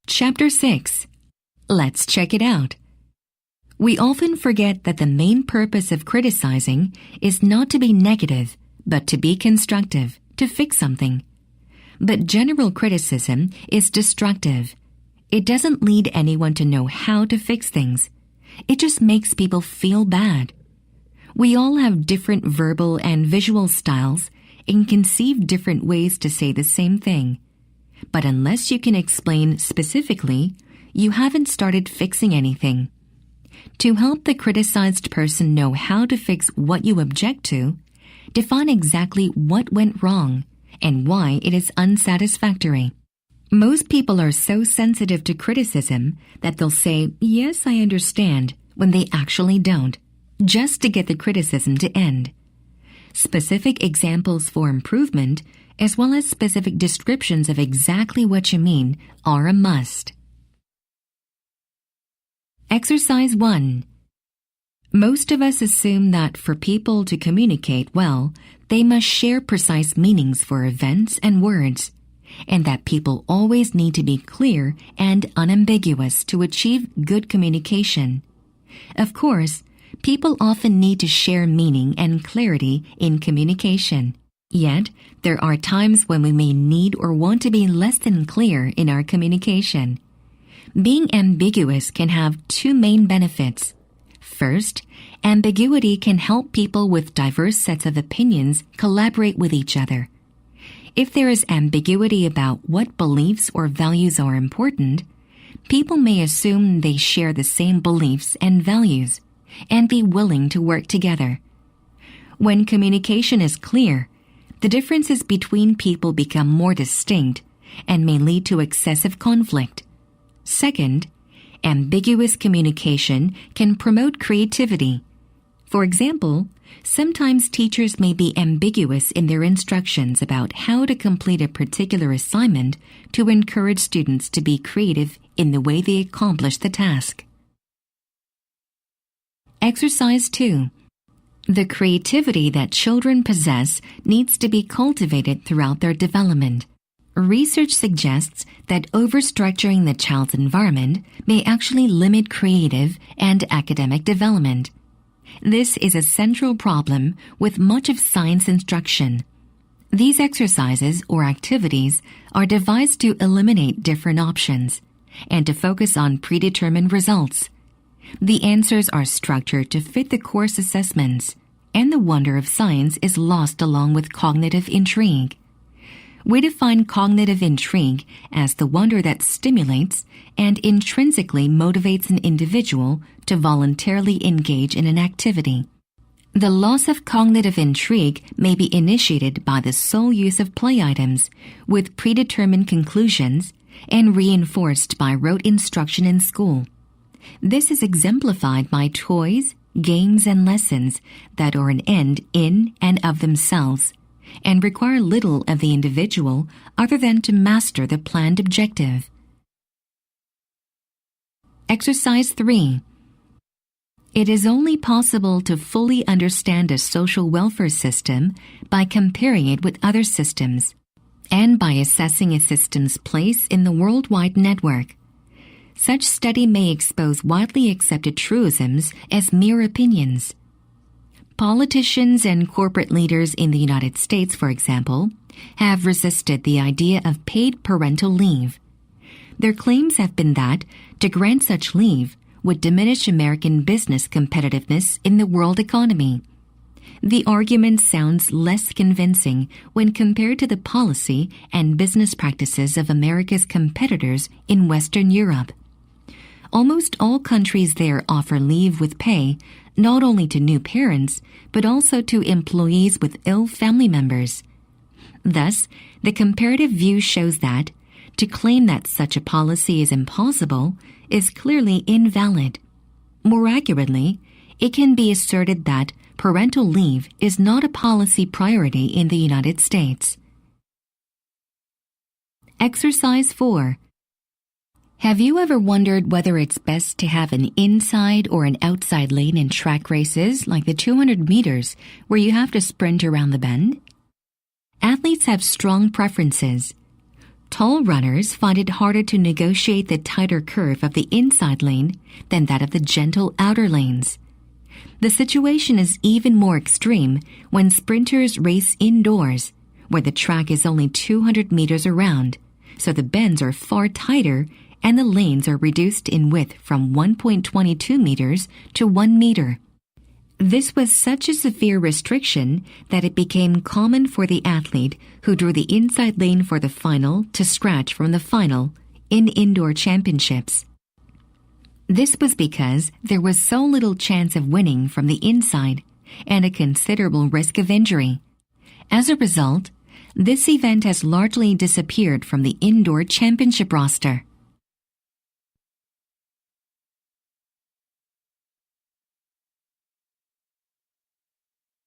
Chapter 6. Let's check it out. We often forget that the main purpose of criticizing is not to be negative, but to be constructive, to fix something. But general criticism is destructive. It doesn't lead anyone to know how to fix things. It just makes people feel bad. We all have different verbal and visual styles and conceive different ways to say the same thing. But unless you can explain specifically, you haven't started fixing anything. To help the criticized person know how to fix what you object to, define exactly what went wrong and why it is unsatisfactory. Most people are so sensitive to criticism that they'll say, "Yes, I understand," when they actually don't, just to get the criticism to end. Specific examples for improvement, as well as specific descriptions of exactly what you mean, are a must. Exercise 1. Most of us assume that for people to communicate well, they must share precise meanings for events and words, and that people always need to be clear and unambiguous to achieve good communication. Of course, people often need to share meaning and clarity in communication. Yet, there are times when we may need or want to be less than clear in our communication. Being ambiguous can have two main benefits. First, ambiguity can help people with diverse sets of opinions collaborate with each other. If there is ambiguity about what beliefs or values are important, people may assume they share the same beliefs and values and be willing to work together. When communication is clear, the differences between people become more distinct and may lead to excessive conflict. Second, ambiguous communication can promote creativity. For example, sometimes teachers may be ambiguous in their instructions about how to complete a particular assignment to encourage students to be creative in the way they accomplish the task. Exercise 2. The creativity that children possess needs to be cultivated throughout their development. Research suggests that overstructuring the child's environment may actually limit creative and academic development. This is a central problem with much of science instruction. These exercises or activities are devised to eliminate different options and to focus on predetermined results. The answers are structured to fit the course assessments, and the wonder of science is lost along with cognitive intrigue. We define cognitive intrigue as the wonder that stimulates and intrinsically motivates an individual to voluntarily engage in an activity. The loss of cognitive intrigue may be initiated by the sole use of play items with predetermined conclusions and reinforced by rote instruction in school. This is exemplified by toys, games, and lessons that are an end in and of themselves and require little of the individual other than to master the planned objective. Exercise 3. It is only possible to fully understand a social welfare system by comparing it with other systems and by assessing a system's place in the worldwide network. Such study may expose widely accepted truisms as mere opinions. Politicians and corporate leaders in the United States, for example, have resisted the idea of paid parental leave. Their claims have been that to grant such leave would diminish American business competitiveness in the world economy. The argument sounds less convincing when compared to the policy and business practices of America's competitors in Western Europe. Almost all countries there offer leave with pay not only to new parents, but also to employees with ill family members. Thus, the comparative view shows that to claim that such a policy is impossible is clearly invalid. More accurately, it can be asserted that parental leave is not a policy priority in the United States. Exercise 4. Have you ever wondered whether it's best to have an inside or an outside lane in track races like the 200 meters where you have to sprint around the bend? Athletes have strong preferences. Tall runners find it harder to negotiate the tighter curve of the inside lane than that of the gentle outer lanes. The situation is even more extreme when sprinters race indoors, where the track is only 200 meters around, so the bends are far tighter and the lanes are reduced in width from 1.22 meters to 1 meter. This was such a severe restriction that it became common for the athlete who drew the inside lane for the final to scratch from the final in indoor championships. This was because there was so little chance of winning from the inside and a considerable risk of injury. As a result, this event has largely disappeared from the indoor championship roster.